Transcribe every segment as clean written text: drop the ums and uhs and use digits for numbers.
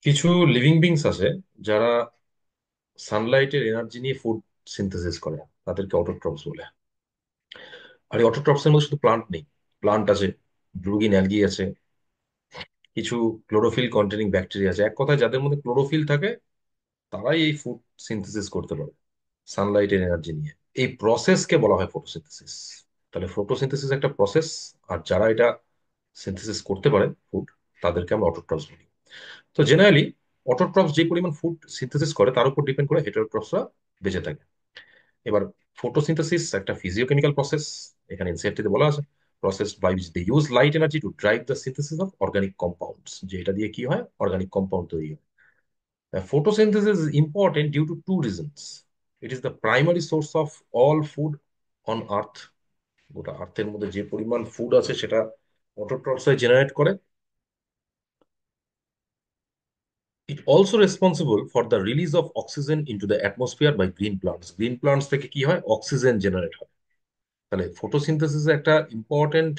কিছু living beings আছে যারা সানলাইটের এনার্জি নিয়ে ফুড সিনথেসিস করে। তাদেরকে অটোট্রফস বলে। আর এই অটোট্রফস এর মধ্যে শুধু প্লান্ট নেই, প্লান্ট আছে, ব্লুগিন অ্যালগি আছে, কিছু ক্লোরোফিল কন্টেনিং ব্যাকটেরিয়া আছে। এক কথায় যাদের মধ্যে ক্লোরোফিল থাকে তারাই এই ফুড সিনথেসিস করতে পারে সানলাইটের এনার্জি নিয়ে। এই প্রসেসকে বলা হয় ফটোসিনথেসিস। তাহলে ফটোসিনথেসিস একটা প্রসেস, আর যারা এটা সিনথেসিস করতে পারে ফুড, তাদেরকে আমরা অটোট্রফস বলি। তো জেনারেলি অটোট্রফস যে পরিমাণ ফুড সিনথেসিস করে তার উপর ডিপেন্ড করে হেটারোট্রফসরা বেঁচে থাকে। এবার ফটোসিনথেসিস একটা ফিজিওকেমিক্যাল প্রসেস। এখানে এনসিআরটি তে বলা আছে, process by which they use light energy to drive the synthesis of organic compounds. যে এটা দিয়ে কি হয়, অর্গানিক কম্পাউন্ড তৈরি হয়। Photosynthesis is important due to two reasons. It is the primary source of all food on Earth. গোটা আর্থের মধ্যে যে পরিমাণ ফুড আছে সেটা অটোট্রফসে জেনারেট করে। It also responsible for the release of oxygen into the atmosphere by green plants. Green plants থেকে কি হয়, অক্সিজেন জেনারেট হয়। তাহলে ফটোসিনথেসিসে একটা ইম্পর্টেন্ট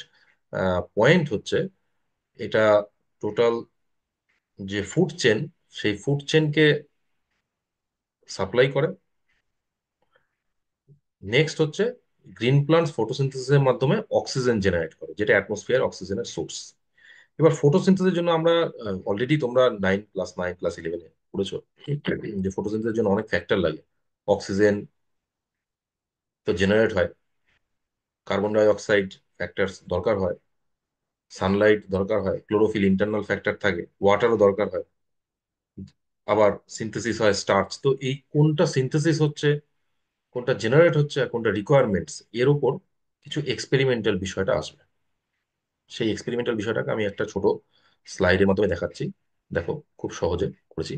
পয়েন্ট হচ্ছে এটা টোটাল যে ফুড চেন, সেই ফুড চেনকে সাপ্লাই করে। নেক্সট হচ্ছে গ্রিন প্লান্টস ফটোসিনথেসিসের মাধ্যমে অক্সিজেন জেনারেট করে, যেটা অ্যাটমসফিয়ার অক্সিজেনের সোর্স। এবার ফটোসিনথেসিসের জন্য আমরা অলরেডি তোমরা 9+9+11 পড়েছো যে ফটোসিনথেসিসের জন্য অনেক ফ্যাক্টর লাগে। অক্সিজেন তো জেনারেট হয়, কার্বন ডাই অক্সাইড ফ্যাক্টরস দরকার হয়, সানলাইট দরকার হয়, ক্লোরোফিল ইন্টারনাল ফ্যাক্টর থাকে, ওয়াটারও দরকার হয়। আবার সিনথেসিস হয় স্টার্চ। তো এই কোনটা সিনথেসিস হচ্ছে, কোনটা জেনারেট হচ্ছে, আর কোনটা রিকোয়ারমেন্টস, এর উপর কিছু এক্সপেরিমেন্টাল বিষয়টা আসবে। সেই এক্সপেরিমেন্টাল বিষয়টাকে আমি একটা ছোট স্লাইডের মাধ্যমে দেখাচ্ছি। দেখো, খুব সহজে করেছি।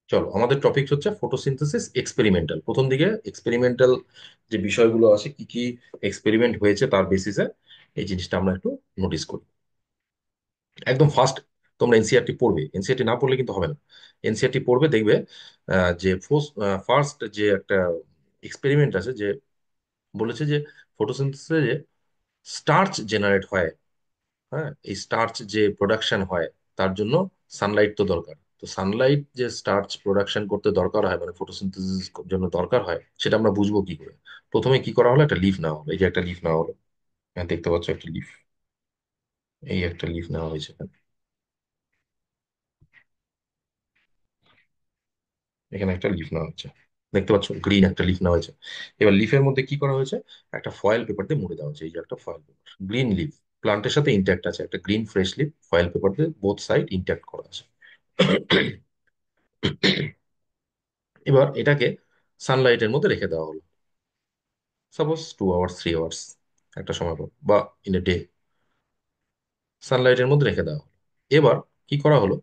চলো, আমাদের টপিক হচ্ছে ফটোসিনথেসিস এক্সপেরিমেন্টাল। প্রথম দিকে এক্সপেরিমেন্টাল যে বিষয়গুলো আছে, কি কি এক্সপেরিমেন্ট হয়েছে তার বেসিসে এই জিনিসটা আমরা একটু নোটিস করি। একদম ফার্স্ট, তোমরা এনসিআরটি পড়বে, এনসিআরটি না পড়লে কিন্তু হবে না। এনসিআরটি পড়বে, দেখবে যে ফার্স্ট যে একটা এক্সপেরিমেন্ট আছে, যে বলেছে যে ফটোসিনথেসিসে যে স্টার্চ জেনারেট হয়। হ্যাঁ, এই স্টার্চ যে প্রোডাকশন হয় তার জন্য সানলাইট তো দরকার। তো সানলাইট যে স্টার্চ প্রোডাকশন করতে দরকার হয়, মানে ফটোসিনথেসিস জন্য দরকার হয়, সেটা আমরা বুঝবো কি করে। প্রথমে কি করা হলো, একটা লিফ নেওয়া হলো। এই যে একটা লিফ নেওয়া হলো, হ্যাঁ দেখতে পাচ্ছ একটা লিফ। এই একটা লিফ নেওয়া হয়েছে এখানে। এখানে একটা লিফ নেওয়া হচ্ছে, দেখতে পাচ্ছ গ্রিন একটা লিফ নেওয়া হয়েছে। এবার লিফের মধ্যে কি করা হয়েছে, একটা ফয়েল পেপার দিয়ে মুড়ে দেওয়া হয়েছে। এই যে একটা ফয়েল পেপার, গ্রিন লিফ, প্লান্টের সাথে ইন্ট্যাক্ট আছে। একটা green fresh leaf foil paper দিয়ে বোথ সাইড ইন্ট্যাক্ট করা আছে। এবার এটাকে সানলাইটের মধ্যে রেখে দেওয়া হলো, সাপোজ 2 আওয়ার্স 3 আওয়ার্স, একটা সময় পর, বা ইন এ ডে সানলাইটের মধ্যে রেখে দেওয়া হলো। এবার কি করা হলো,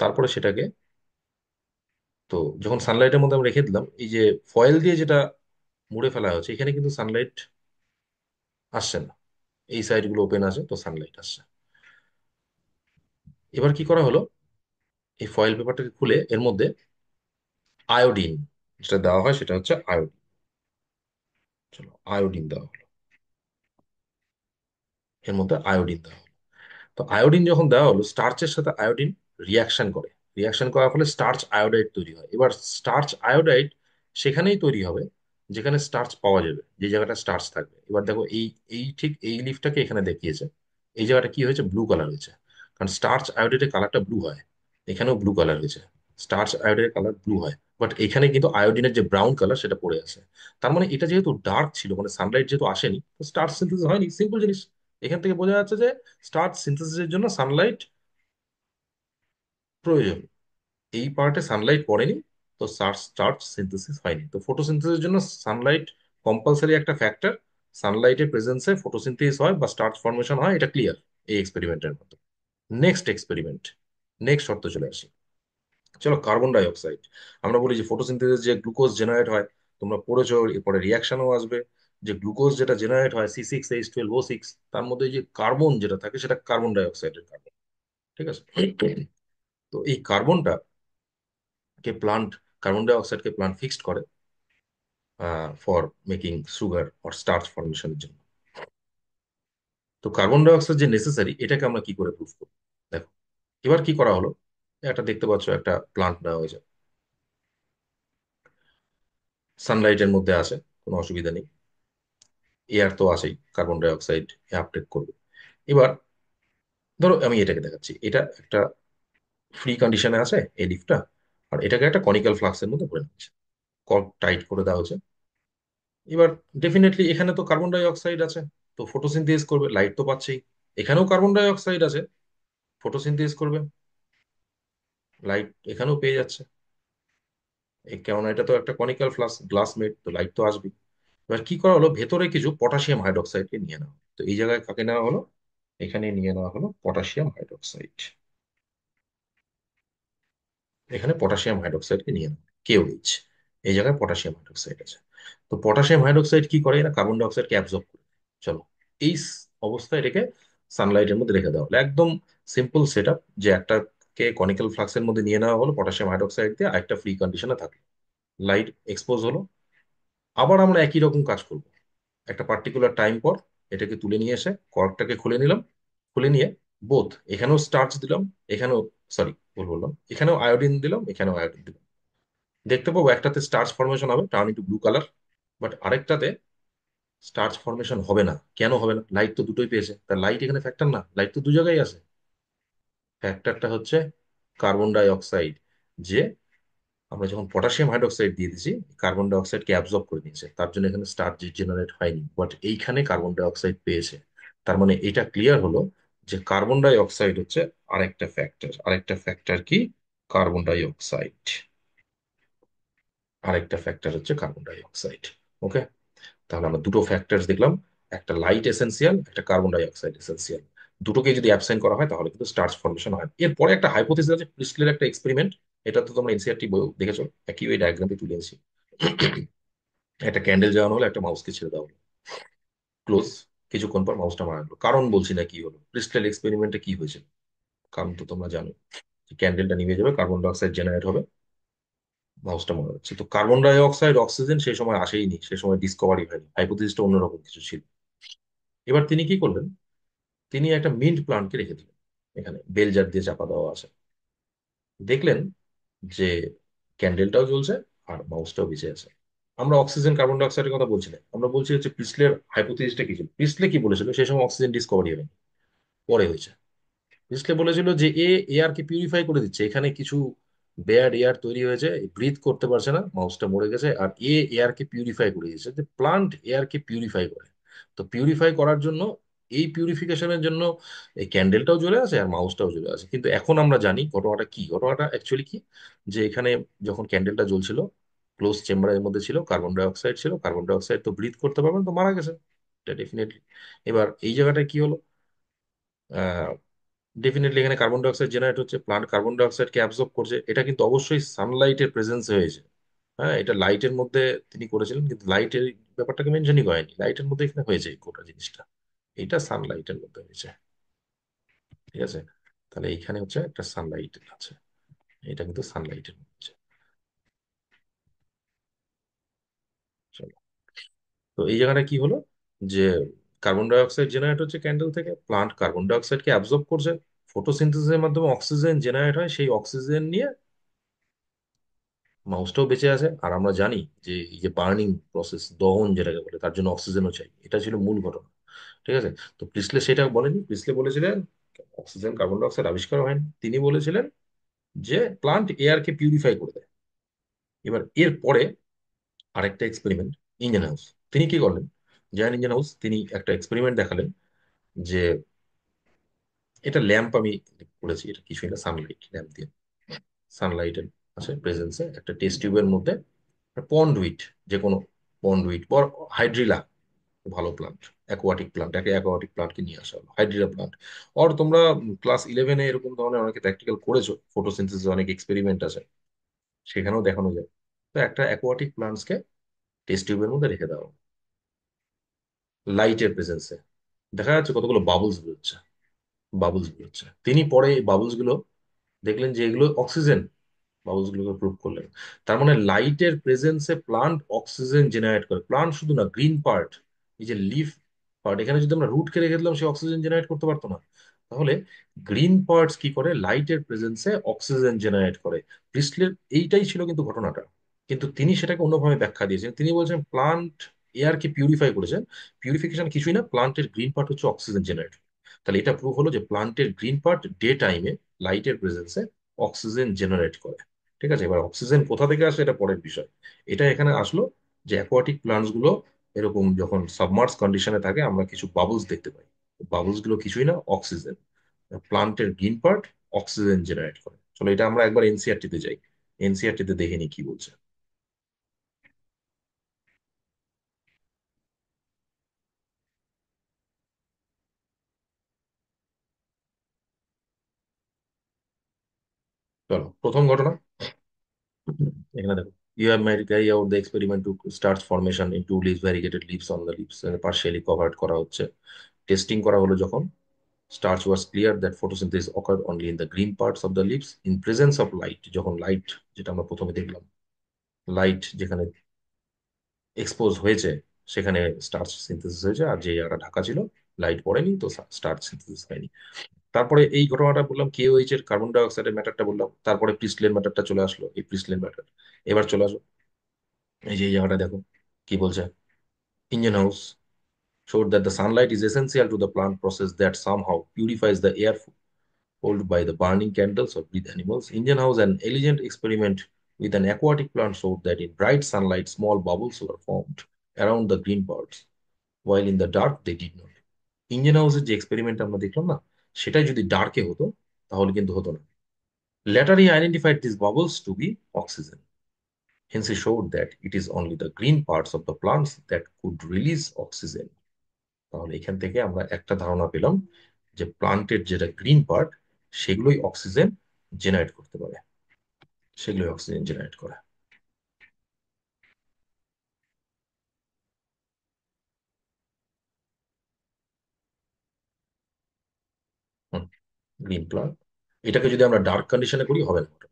তারপরে সেটাকে, তো যখন সানলাইটের মধ্যে আমরা রেখে দিলাম, এই যে ফয়েল দিয়ে যেটা মুড়ে ফেলা হচ্ছে, এখানে কিন্তু সানলাইট আসছে না। এই সাইড গুলো ওপেন আছে, তো সানলাইট আসছে। এবার কি করা হলো, এই ফয়েল পেপারটাকে খুলে এর মধ্যে আয়োডিন যেটা দেওয়া হয় সেটা হচ্ছে আয়োডিন। চলো, আয়োডিন দেওয়া হলো, এর মধ্যে আয়োডিন দেওয়া হলো। তো আয়োডিন যখন দেওয়া হলো, স্টার্চের সাথে আয়োডিন রিয়াকশন করে। রিয়াকশন করার ফলে স্টার্চ আয়োডাইড তৈরি হয়। এবার স্টার্চ আয়োডাইড সেখানেই তৈরি হবে যেখানে স্টার্চ পাওয়া যাবে, যে জায়গাটা স্টার্চ থাকবে। এবার দেখো, এই এই ঠিক এই লিফটাকে এখানে দেখিয়েছে। এই জায়গাটা কি হয়েছে, ব্লু কালার হয়েছে, কারণ স্টার্চ আয়োডাইডের কালারটা ব্লু হয়। এখানেও ব্লু কালার হয়েছে, স্টার্চ আয়োডাইডের কালার ব্লু হয়। বাট এখানে কিন্তু আয়োডিনের যে ব্রাউন কালার সেটা পড়ে আছে। তার মানে এটা যেহেতু ডার্ক ছিল, মানে সানলাইট যেহেতু আসেনি, তো স্টার্চ সিনথেসিস হয়নি। সিম্পল জিনিস। এখান থেকে বোঝা যাচ্ছে যে স্টার্চ সিনথেসিসের জন্য সানলাইট প্রয়োজন। এই পার্টে সানলাইট পড়েনি, তো স্টার্চ সিনথেসিস হয়নি। তো ফটোসিনথেসিসের জন্য সানলাইট কম্পালসারি একটা ফ্যাক্টর। সানলাইটের প্রেজেন্সে ফটোসিনথেসিস হয় বা স্টার্চ ফর্মেশন হয়, এটা ক্লিয়ার এই এক্সপেরিমেন্টের মতো। নেক্সট এক্সপেরিমেন্ট, নেক্সট শর্ত চলে আসি। চলো, কার্বন ডাই অক্সাইড। আমরা বলি যে ফটোসিনথেসিস যে গ্লুকোজ জেনারেট হয়, তোমরা পড়েছো, এরপরে রিয়াকশনও আসবে। যে গ্লুকোজ যেটা জেনারেট হয় C6H12O6, তার মধ্যে যে কার্বন যেটা থাকে সেটা কার্বন ডাই অক্সাইডের কার্বন। ঠিক আছে। তো এই কার্বনটা কে প্লান্ট, কার্বন ডাই অক্সাইডকে প্লান্ট ফিক্সড করে। For making sugar or starch ফর্মেশনের জন্য। তো কার্বন ডাই অক্সাইড যে নেসেসারি, এটাকে আমরা কি করে প্রুফ করবো? দেখো, এবার কি করা হলো, একটা দেখতে পাচ্ছ একটা প্লান্ট নেওয়া হয়েছে, সানলাইটের মধ্যে আসে, কোনো অসুবিধা নেই, এয়ার তো আসেই, কার্বন ডাই অক্সাইড আপটেক করবে। এবার ধরো আমি এটাকে দেখাচ্ছি, এটা একটা ফ্রি কন্ডিশনে আছে এই লিফটটা, আর এটাকে একটা কনিক্যাল ফ্লাক্সের মধ্যে ভরে নিচ্ছে, কর্ক টাইট করে দেওয়া হচ্ছে। এবার ডেফিনেটলি এখানে তো কার্বন ডাই অক্সাইড আছে, তো ফটোসিনথেসিস করবে, লাইট তো পাচ্ছেই। এখানেও কার্বন ডাই অক্সাইড আছে, ফটোসিনথেসিস করবে, লাইট এখানেও পেয়ে যাচ্ছে। কেননা এটা তো একটা কনিক্যাল ফ্লাক্স, গ্লাস মেড, তো লাইট তো আসবে। এবার কি করা হলো, ভেতরে কিছু পটাশিয়াম হাইড্রোক্সাইডকে নিয়ে নেওয়া হলো। তো এই জায়গায় কাকে নেওয়া হলো, এখানে নিয়ে নেওয়া হলো পটাশিয়াম হাইড্রোক্সাইড। এখানে পটাশিয়াম হাইড্রোক্সাইডকে নিয়ে নেওয়া, কেওএইচ, এই জায়গায় পটাশিয়াম হাইড্রোক্সাইড আছে। তো পটাশিয়াম হাইড্রোক্সাইড কি করে, না কার্বন ডাই অক্সাইডকে অ্যাবজর্ব করে নেয়। চলো, এই অবস্থায় রেখে সানলাইটের মধ্যে রেখে দেওয়া হলো, একদম সিম্পল সেট আপ, যে একটাকে কনিক্যাল ফ্লাক্সের মধ্যে নিয়ে নেওয়া হলো পটাশিয়াম হাইড্রোক্সাইড দিয়ে, আরেকটা ফ্রি কন্ডিশনে থাকলো, লাইট এক্সপোজ হলো। আবার আমরা একই রকম কাজ করব, একটা পার্টিকুলার টাইম পর এটাকে তুলে নিয়ে এসে কর্কটাকে খুলে নিলাম, খুলে নিয়ে বোথ এখানেও স্টার্চ দিলাম, এখানেও, সরি ভুল বললাম, এখানেও আয়োডিন দিলাম, এখানেও আয়োডিন দিলাম। দেখতে পাবো একটাতে স্টার্চ ফর্মেশন হবে, turn into blue colour, but আরেকটাতে স্টার্চ ফর্মেশন হবে না। কেন হবে না? লাইট তো দুটোই পেয়েছে, তার লাইট এখানে ফ্যাক্টর না, লাইট তো দু জায়গায় আছে। ফ্যাক্টরটা হচ্ছে কার্বন ডাই অক্সাইড, যে আমরা যখন পটাশিয়াম হাইড্রোক্সাইড দিয়ে দিয়েছি, কার্বন ডাই অক্সাইডকে অ্যাবজর্ব করে নিয়েছে, তার জন্য এখানে স্টার্চ জেনারেট হয়নি, বাট এইখানে কার্বন ডাই অক্সাইড পেয়েছে। তার মানে এটা ক্লিয়ার হলো যে কার্বন ডাই অক্সাইড হচ্ছে আরেকটা ফ্যাক্টর। আরেকটা ফ্যাক্টর কি? Carbon die oxide. আরেকটা ফ্যাক্টর হচ্ছে কার্বন ডাই অক্সাইড। ওকে, তাহলে আমরা দুটো ফ্যাক্টরস দেখলাম, একটা লাইট এসেন্সিয়াল, একটা কার্বন ডাই অক্সাইড এসেন্সিয়াল। দুটোকে যদি অ্যাবসেন্ট করা হয় তাহলে কিন্তু স্টার্চ ফর্মেশন হয়। এরপরে একটা হাইপোথিসিস আছে, প্রিস্টলের একটা এক্সপেরিমেন্ট, এটা তো তোমরা এনসিআরটি বই দেখেছো, একই ওই ডায়াগ্রামে তুলে এনেছি। একটা ক্যান্ডেল জ্বালানো হলো, একটা মাউসকে ছেড়ে দেওয়া হলো, ক্লোজ, কিছুক্ষণ পর মাউসটা মারা গেলো। কারণ বলছি না কি হলো, প্রিস্টলের এক্সপেরিমেন্টে কি হয়েছে, কারণ তো তোমরা জানো, ক্যান্ডেলটা নিভে যাবে, কার্বন ডাই অক্সাইড জেনারেট হবে, মাউসটা মারা যাচ্ছে। তো কার্বন ডাই অক্সাইড অক্সিজেন সেই সময় আসেইনি, সেই সময় ডিসকভারি হয়নি, হাইপোথিসিসটা অন্যরকম কিছু ছিল। এবার তিনি কি করলেন, তিনি একটা মিন্ট প্লান্টকে রেখে দিলেন, এখানে বেল জার দিয়ে চাপা দেওয়া আছে। দেখলেন যে ক্যান্ডেলটাও জ্বলছে আর মাউসটাও বেঁচে আছে। আমরা অক্সিজেন কার্বন ডাই অক্সাইডের কথা বলছি না, আমরা বলছি হচ্ছে প্রিসলের হাইপোথিসিসটা কি ছিল। প্রিসলে কি বলেছিল, সেই সময় অক্সিজেন ডিসকভারি হয়নি, পরে হয়েছে। প্রিসলে বলেছিল যে এয়ার কে পিউরিফাই করে দিচ্ছে, এখানে কিছু বেয়ার এয়ার তৈরি হয়েছে, ব্রিথ করতে পারছে না, মাউসটা মরে গেছে, আর এয়ার কে পিউরিফাই করে দিয়েছে, যে প্লান্ট এয়ার কে পিউরিফাই করে। তো পিউরিফাই করার জন্য, এই পিউরিফিকেশনের জন্য এই ক্যান্ডেলটাও জ্বলে আছে আর মাউসটাও জ্বলে আছে। কিন্তু এখন আমরা জানি ঘটনাটা কি, ঘটনাটা অ্যাকচুয়ালি কি, যে এখানে যখন ক্যান্ডেলটা জ্বলছিল, ক্লোজ চেম্বারের মধ্যে ছিল, কার্বন ডাই অক্সাইড ছিল, কার্বন ডাই অক্সাইড তো ব্রিথ করতে পারবে না, তো মারা গেছে, এটা ডেফিনেটলি। এবার এই জায়গাটায় কি হলো, ডেফিনেটলি এখানে কার্বন ডাই অক্সাইড জেনারেট হচ্ছে, প্লান্ট কার্বন ডাই অক্সাইডকে অ্যাবজর্ব করছে, এটা কিন্তু অবশ্যই সানলাইটের প্রেজেন্সে হয়েছে। হ্যাঁ, এটা লাইটের মধ্যে তিনি করেছিলেন, কিন্তু লাইটের ব্যাপারটাকে মেনশনই করেনি, লাইটের মধ্যে এখানে হয়েছে এই গোটা জিনিসটা, এটা সানলাইটের মধ্যে হয়েছে। ঠিক আছে, তাহলে এইখানে হচ্ছে একটা সানলাইট আছে, এটা কিন্তু সানলাইটের মধ্যে। চলো, তো এই জায়গাটা কি হলো, যে কার্বন ডাই অক্সাইড জেনারেট হচ্ছে ক্যান্ডেল থেকে, প্লান্ট কার্বন ডাই অক্সাইডকে অ্যাবজর্ব করছে, ফটোসিনথেসিসের মাধ্যমে অক্সিজেন জেনারেট হয়, সেই অক্সিজেন নিয়ে মাউসটাও বেঁচে আছে। আর আমরা জানি যে এই যে বার্নিং প্রসেস, দহন যেটাকে বলে, তার জন্য অক্সিজেনও চাই, এটা ছিল মূল ঘটনা। ঠিক আছে, তো প্রিসলে সেটা বলেনি, প্রিসলে বলেছিলেন অক্সিজেন কার্বন ডাই অক্সাইড আবিষ্কার হয়নি, তিনি বলেছিলেন যে প্লান্ট এয়ারকে পিউরিফাই করে দেয়। এবার এর পরে আরেকটা এক্সপেরিমেন্ট, ইঞ্জিন হাউস, তিনি কি করলেন, জায়ান ইঞ্জিন হাউস, তিনি একটা এক্সপেরিমেন্ট দেখালেন, যে এটা ল্যাম্প আমি করেছি, এটা কিছুই না, সানলাইট ল্যাম্প দিয়ে, সানলাইটের আছে প্রেজেন্সে একটা টেস্ট টিউবের মধ্যে পন্ডুইট, যে কোনো পন্ডুইট বা হাইড্রিলা, ভালো প্লান্ট, অ্যাকোয়াটিক প্লান্ট, একে অ্যাকোয়াটিক প্লান্টকে নিয়ে আসা হলো, হাইড্রিলা প্লান্ট। আর তোমরা ক্লাস ইলেভেনে এরকম ধরনের অনেকে প্র্যাকটিক্যাল করেছো, ফটোসিনথেসিস অনেক এক্সপেরিমেন্ট আছে, সেখানেও দেখানো যায়। তো একটা অ্যাকোয়াটিক প্লান্টসকে টেস্ট টিউবের মধ্যে রেখে দাও, লাইটের প্রেজেন্সে, দেখা যাচ্ছে কতগুলো বাবলস বেরোচ্ছে, বাবলস বেরোচ্ছে। তিনি পরে এই বাবলস গুলো দেখলেন যে এগুলো অক্সিজেন, বাবলস গুলোকে প্রুভ করলেন। তার মানে লাইটের প্রেজেন্সে প্লান্ট অক্সিজেন জেনারেট করে। প্লান্ট শুধু না, গ্রিন পার্ট, এই যে লিফ পার্ট, এখানে যদি আমরা রুট কেটে দিলাম, সে অক্সিজেন জেনারেট করতে পারতো না। তাহলে গ্রিন পার্টস কি করে, লাইটের প্রেজেন্সে অক্সিজেন জেনারেট করে। প্রিস্টলের এইটাই ছিল কিন্তু ঘটনাটা। কিন্তু তিনি সেটাকে অন্যভাবে ব্যাখ্যা দিয়েছেন। তিনি বলছেন প্লান্ট এয়ারকে পিউরিফাই করেছেন। পিউরিফিকেশন কিছুই না, প্লান্টের গ্রিন পার্ট হচ্ছে অক্সিজেন জেনারেট। তাহলে এটা প্রুভ হলো যে প্লান্টের গ্রিন পার্ট ডে টাইমে লাইটের প্রেজেন্সে অক্সিজেন জেনারেট করে। ঠিক আছে, এবার অক্সিজেন কোথা থেকে আসে এটা পরের বিষয়। এটা এখানে আসলো যে অ্যাকোয়াটিক প্লান্টস গুলো এরকম যখন সাবমার্স কন্ডিশনে থাকে, আমরা কিছু বাবলস দেখতে পাই। বাবলস গুলো কিছুই না, অক্সিজেন। প্লান্টের গ্রিন পার্ট অক্সিজেন জেনারেট করে। চলো এটা আমরা একবার এনসিআরটি তে যাই, এনসিআরটি তে দেখে নি কি বলছে। চলো প্রথম ঘটনা এখানে দেখো, you have made carry out the experiment to starch formation in two leaves, variegated leaves on the leaves partially covered করা হচ্ছে। টেস্টিং করা হলো যখন, starch was clear that photosynthesis occurred only in the green parts of the leaves in presence of light। যখন light, যেটা আমরা প্রথমে দেখলাম, লাইট যেখানে এক্সপোজ হয়েছে সেখানে স্টার্চ সিনথেসিস হয়েছে, আর যে জায়গাটা ঢাকা ছিল লাইট পড়েনি, তো স্টার্চ সিনথেসিস হয়নি। তারপরে এই ঘটনাটা বললাম, কেওএইচ এর কার্বন ডাই অক্সাইডের ম্যাটারটা বললাম, তারপরে প্রিস্টলেন ম্যাটারটা চলে আসলো, এই প্রিস্টলেন ম্যাটার। এবার চলে আসো, এই যে এই জায়গাটা দেখো কি বলছে। Engine house showed that the sunlight is essential to the plant process that somehow purifies the air pulled by the burning candles of breathe animals. Indian House, an elegant experiment with an aquatic plant, showed that in bright sunlight, small bubbles were formed around the green parts, while in the dark they did not. Engine হাউসের যে experiment আমরা দেখলাম না, সেটাই যদি ডার্কে হতো তাহলে কিন্তু হতো না। Later he identified these bubbles to be oxygen. Hence he showed that it is only the green parts of the plants that could release oxygen. তাহলে এখান থেকে আমরা একটা ধারণা পেলাম যে প্লান্টের যেটা গ্রিন পার্ট, সেগুলোই অক্সিজেন জেনারেট করতে পারে, সেগুলোই অক্সিজেন জেনারেট করে। হুম, গ্রিন প্লান্ট, এটাকে যদি আমরা ডার্ক কন্ডিশনে করি হবে না ওটা।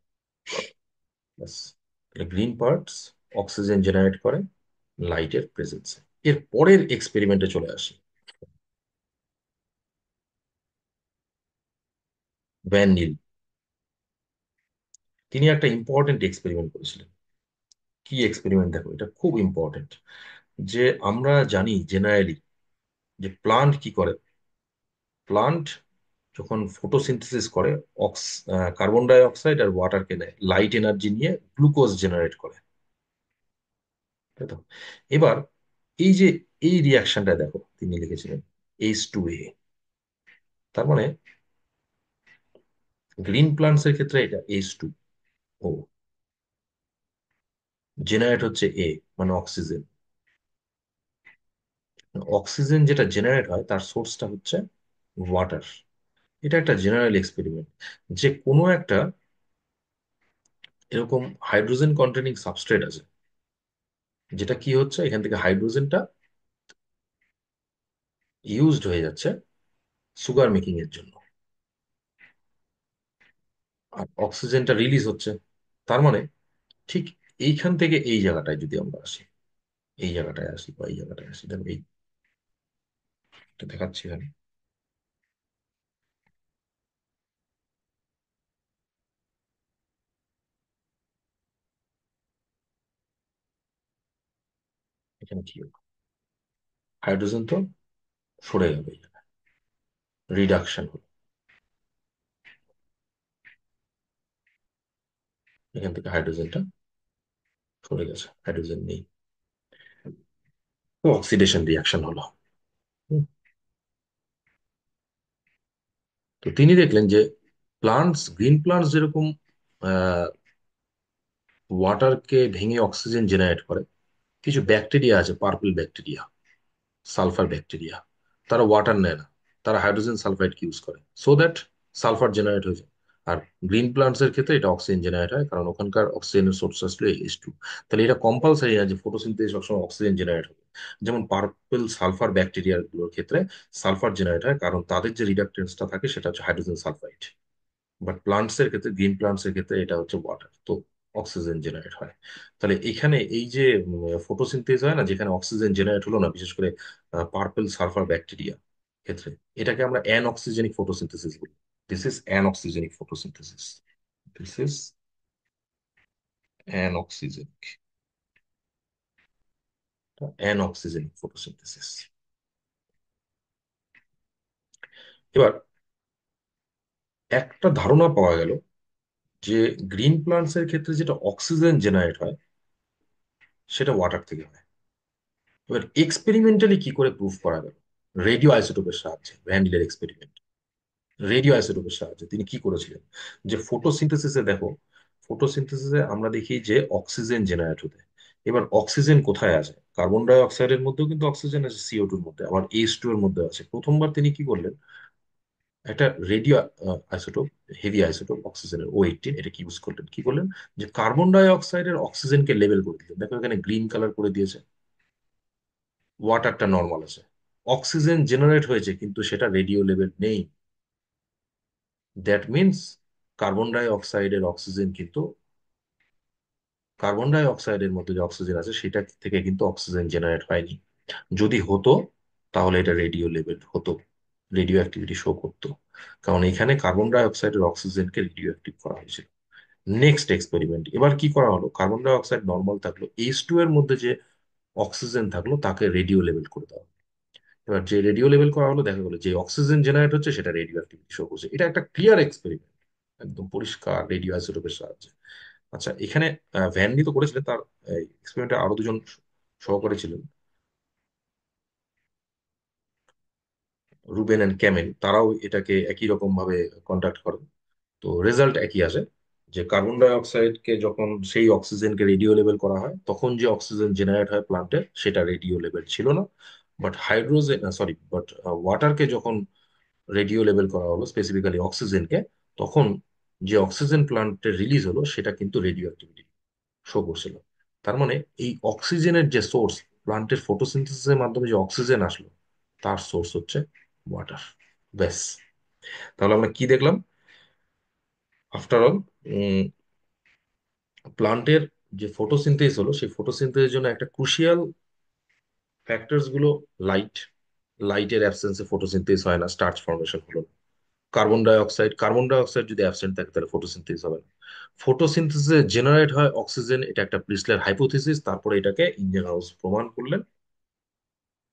ব্যাস, তাহলে গ্রিন পার্টস অক্সিজেন জেনারেট করে লাইটের প্রেজেন্সে। এর পরের এক্সপেরিমেন্টে চলে আসি, ভ্যান নিল। তিনি একটা ইম্পর্টেন্ট এক্সপেরিমেন্ট করেছিলেন। কি এক্সপেরিমেন্ট দেখো, এটা খুব ইম্পর্টেন্ট। যে আমরা জানি জেনারেলি যে প্লান্ট কি করে, প্লান্ট যখন ফটোসিনথেসিস করে কার্বন ডাই অক্সাইড আর ওয়াটারকে নেয়, লাইট এনার্জি নিয়ে গ্লুকোজ জেনারেট করে, তাই তো? এবার এই যে এই রিয়াকশনটা দেখো, তিনি লিখেছিলেন H2A। তার মানে গ্রিন প্লান্টস এর ক্ষেত্রে এটা H2O, জেনারেট হচ্ছে এ, মানে অক্সিজেন। অক্সিজেন যেটা জেনারেট হয় তার সোর্সটা হচ্ছে ওয়াটার। এটা একটা জেনারেল এক্সপেরিমেন্ট যে কোনো একটা এরকম হাইড্রোজেন কন্টেনিং সাবস্ট্রেট আছে, যেটা কি হচ্ছে, এখান থেকে হাইড্রোজেনটা ইউজড হয়ে যাচ্ছে সুগার মেকিং এর জন্য, আর অক্সিজেনটা রিলিজ হচ্ছে। তার মানে ঠিক এইখান থেকে এই জায়গাটায় যদি আমরা আসি, এই জায়গাটায় আসি বা এই জায়গাটায় আসি, দেখো এইটা দেখাচ্ছি এখানে। এখানে কি হলো, হাইড্রোজেন তো সরে গেল, রিডাকশন হলো, এখান থেকে হাইড্রোজেনটা সরে গেছে, হাইড্রোজেন নেই, তো অক্সিডেশন রিয়াকশন হলো। হুম, তো তিনি দেখলেন যে প্লান্টস, গ্রিন প্লান্টস যেরকম ওয়াটারকে ভেঙে অক্সিজেন জেনারেট করে, কিছু ব্যাকটেরিয়া আছে, পার্পল ব্যাকটেরিয়া, সালফার ব্যাকটেরিয়া, তারা ওয়াটার নেয় না, তারা হাইড্রোজেন সালফাইডকে ইউজ করে, সো দ্যাট সালফার জেনারেট হয়েছে। আর গ্রিন প্লান্টস এর ক্ষেত্রে এটা অক্সিজেন জেনারেট হয়, কারণ ওখানকার অক্সিজেনের সোর্স আসলে H2। তাহলে এটা কম্পালসারি না যে ফটোসিনথেসিস সবসময় অক্সিজেন জেনারেট হবে। যেমন পার্পল সালফার ব্যাকটেরিয়া গুলোর ক্ষেত্রে সালফার জেনারেট হয়, কারণ তাদের যে রিডাক্টেন্সটা থাকে সেটা হচ্ছে হাইড্রোজেন সালফাইড। বাট প্লান্টস এর ক্ষেত্রে, গ্রিন প্লান্টস এর ক্ষেত্রে এটা হচ্ছে ওয়াটার, তো অক্সিজেন জেনারেট হয়। তাহলে এখানে এই যে ফটোসিনথেস হয় না, যেখানে অক্সিজেন জেনারেট হলো না, বিশেষ করে পার্পল সালফার ব্যাকটেরিয়া ক্ষেত্রে, এটাকে আমরা অ্যানঅক্সিজেনিক ফটোসিনথেসিস বলি। This is anoxygenic photosynthesis. This is anoxygenic, anoxygenic photosynthesis. এবার একটা ধারণা পাওয়া গেল যে গ্রিন প্লান্টস এর ক্ষেত্রে যেটা অক্সিজেন জেনারেট হয় সেটা ওয়াটার থেকে হয়। এবার এক্সপেরিমেন্টালি কি করে প্রুফ করা গেল? রেডিও আইসোটোপের সাহায্যে, ভ্যান এক্সপেরিমেন্ট। রেডিও আইসোটোপের সাহায্যে তিনি কি করেছিলেন, যে ফটোসিনথেসিসে দেখো, ফটোসিনথেসিসে আমরা দেখি যে অক্সিজেন জেনারেট হতে, এবার অক্সিজেন কোথায় আছে? কার্বন ডাই অক্সাইডের মধ্যেও কিন্তু অক্সিজেন আছে, CO2 এর মধ্যে, আবার H2 এর মধ্যে আছে। প্রথমবার তিনি কি করলেন, একটা রেডিও আইসোটোপ, হেভি আইসোটোপ অক্সিজেনের O18, এটা কি ইউজ করলেন, কি করলেন, যে কার্বন ডাই অক্সাইডের অক্সিজেনকে লেভেল করে দিলেন। দেখো এখানে গ্রিন কালার করে দিয়েছে, ওয়াটারটা নর্মাল আছে, অক্সিজেন জেনারেট হয়েছে কিন্তু সেটা রেডিও লেভেল নেই। দ্যাট মিনস কার্বন ডাই অক্সাইডের অক্সিজেন কিন্তু, কার্বন ডাই অক্সাইডের মধ্যে যে অক্সিজেন আছে সেটা থেকে কিন্তু অক্সিজেন জেনারেট হয়নি। যদি হতো তাহলে এটা রেডিও লেভেল হতো, রেডিও অ্যাক্টিভিটি শো করতো, কারণ এখানে কার্বন ডাই অক্সাইডের অক্সিজেনকে রেডিও অ্যাক্টিভ করা হয়েছিল। নেক্সট এক্সপেরিমেন্ট, এবার কি করা হলো, কার্বন ডাই অক্সাইড নর্মাল থাকলো, H2 এর মধ্যে যে অক্সিজেন থাকলো তাকে রেডিও লেভেল করে দেওয়া হলো। এবার যে রেডিও লেভেল করা হলো, দেখা গেলো যে অক্সিজেন জেনারেট হচ্ছে সেটা রেডিও অ্যাক্টিভিটি শো করছে। এটা একটা ক্লিয়ার এক্সপেরিমেন্ট, একদম পরিষ্কার রেডিও আইসোটোপের সাহায্যে। আচ্ছা, এখানে ভ্যান লি তো করেছিলেন, তার এক্সপেরিমেন্টে আরো দুজন সহকারী ছিলেন, রুবেন অ্যান্ড ক্যামেল, তারাও এটাকে একই রকম ভাবে কন্ডাক্ট করেন। তো রেজাল্ট একই আসে, যে কার্বন ডাই অক্সাইডকে যখন সেই অক্সিজেনকে রেডিও লেভেল করা হয়, তখন যে অক্সিজেন জেনারেট হয় প্লান্টে সেটা রেডিও লেভেল ছিল না। বাট হাইড্রোজেন, সরি, বাট ওয়াটারকে যখন রেডিও লেভেল করা হলো, স্পেসিফিক্যালি অক্সিজেনকে, তখন যে অক্সিজেন প্লান্টে রিলিজ হলো সেটা কিন্তু রেডিও অ্যাক্টিভিটি শো করছিল। তার মানে এই অক্সিজেনের যে সোর্স, প্লান্টের ফটোসিনথেসিসের মাধ্যমে যে অক্সিজেন আসলো, তার সোর্স হচ্ছে ওয়াটার। ব্যাস। তাহলে আমরা কি দেখলাম? আফটার অল, প্লান্টের যে ফটোসিনথেসিস হলো, সেই ফটোসিনথেসিসের জন্য একটা ক্রুশিয়াল ফ্যাক্টরস গুলো, লাইট, লাইটের অ্যাবসেন্সে ফটোসিনথেসিস হয় না, স্টার্চ ফর্মেশন হলো না। কার্বন ডাই অক্সাইড যদি অ্যাবসেন্ট থাকে তাহলে ফটোসিনথেসিস হবে না। ফটোসিনথেসিসে জেনারেট হয় অক্সিজেন, এটা একটা প্রিসলের হাইপোথিসিস। তারপরে এটাকে ইঞ্জিনিয়ার হাউস প্রমাণ করলেন।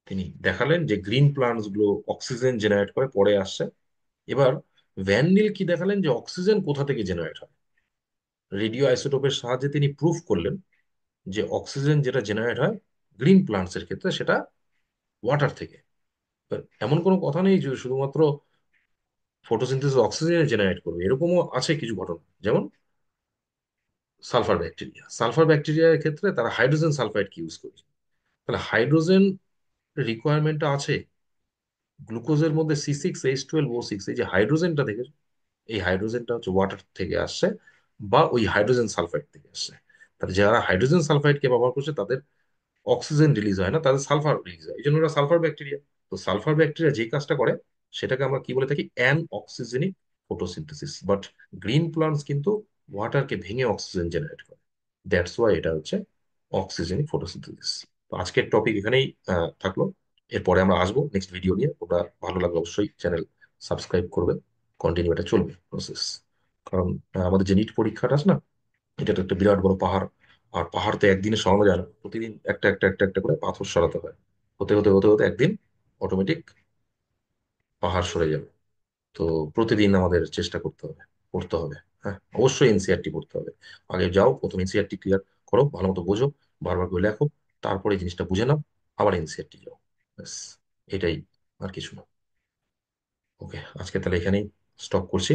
তিনি দেখালেন যে গ্রিন প্লান্টস গুলো অক্সিজেন জেনারেট করে পরে আসছে। এবার ভ্যান নিল কি দেখালেন, যে অক্সিজেন কোথা থেকে জেনারেট হয়? রেডিও আইসোটোপের সাহায্যে তিনি প্রুফ করলেন যে অক্সিজেন যেটা জেনারেট হয় গ্রিন প্লান্টস এর ক্ষেত্রে সেটা ওয়াটার থেকে। এবার এমন কোনো কথা নেই যে শুধুমাত্র ফটোসিনথেসিস অক্সিজেন জেনারেট করবে, এরকমও আছে কিছু ঘটনা। যেমন সালফার ব্যাকটেরিয়ার ক্ষেত্রে তারা হাইড্রোজেন সালফাইড কি ইউজ করছে। তাহলে হাইড্রোজেন রিকোয়ারমেন্টটা আছে গ্লুকোজের মধ্যে, C6H12O6, এই যে হাইড্রোজেনটা থেকে, এই হাইড্রোজেনটা হচ্ছে ওয়াটার থেকে আসছে, বা ওই হাইড্রোজেন সালফাইড থেকে আসছে। তাহলে যারা হাইড্রোজেন সালফাইডকে ব্যবহার করছে তাদের অক্সিজেন রিলিজ হয় না, তাদের সালফার রিলিজ হয়, এই জন্য ওরা সালফার ব্যাকটেরিয়া। তো সালফার ব্যাকটেরিয়া যেই কাজটা করে সেটাকে আমরা কি বলে থাকি, anoxygenic photosynthesis. But green plants কিন্তু ওয়াটারকে ভেঙে অক্সিজেন জেনারেট করে। দ্যাটস ওয়াই এটা হচ্ছে অক্সিজেনিক ফটোসিনথেসিস। তো আজকের টপিক এখানেই থাকলো। এরপরে আমরা আসবো নেক্সট ভিডিও নিয়ে। ওটা ভালো লাগলে অবশ্যই চ্যানেল সাবস্ক্রাইব করবে। কন্টিনিউ, এটা চলবে প্রসেস। কারণ আমাদের যে নিট পরীক্ষাটা আছে না, এটা তো একটা বিরাট বড় পাহাড়। আর পাহাড় তো একদিনে সরানো যায় না, প্রতিদিন একটা একটা একটা একটা করে পাথর সরাতে হয়। হতে হতে হতে হতে একদিন অটোমেটিক পাহাড় সরে যাবে। তো প্রতিদিন আমাদের চেষ্টা করতে হবে, পড়তে হবে। হ্যাঁ, অবশ্যই NCERT পড়তে হবে। আগে যাও, প্রথম NCERT ক্লিয়ার করো, ভালো মতো বোঝো, বারবার করে লেখো, তারপরে এই জিনিসটা বুঝে নাও, আবার NCERT যাও। ব্যাস, এটাই, আর কিছু না। ওকে, আজকে তাহলে এখানেই স্টপ করছি।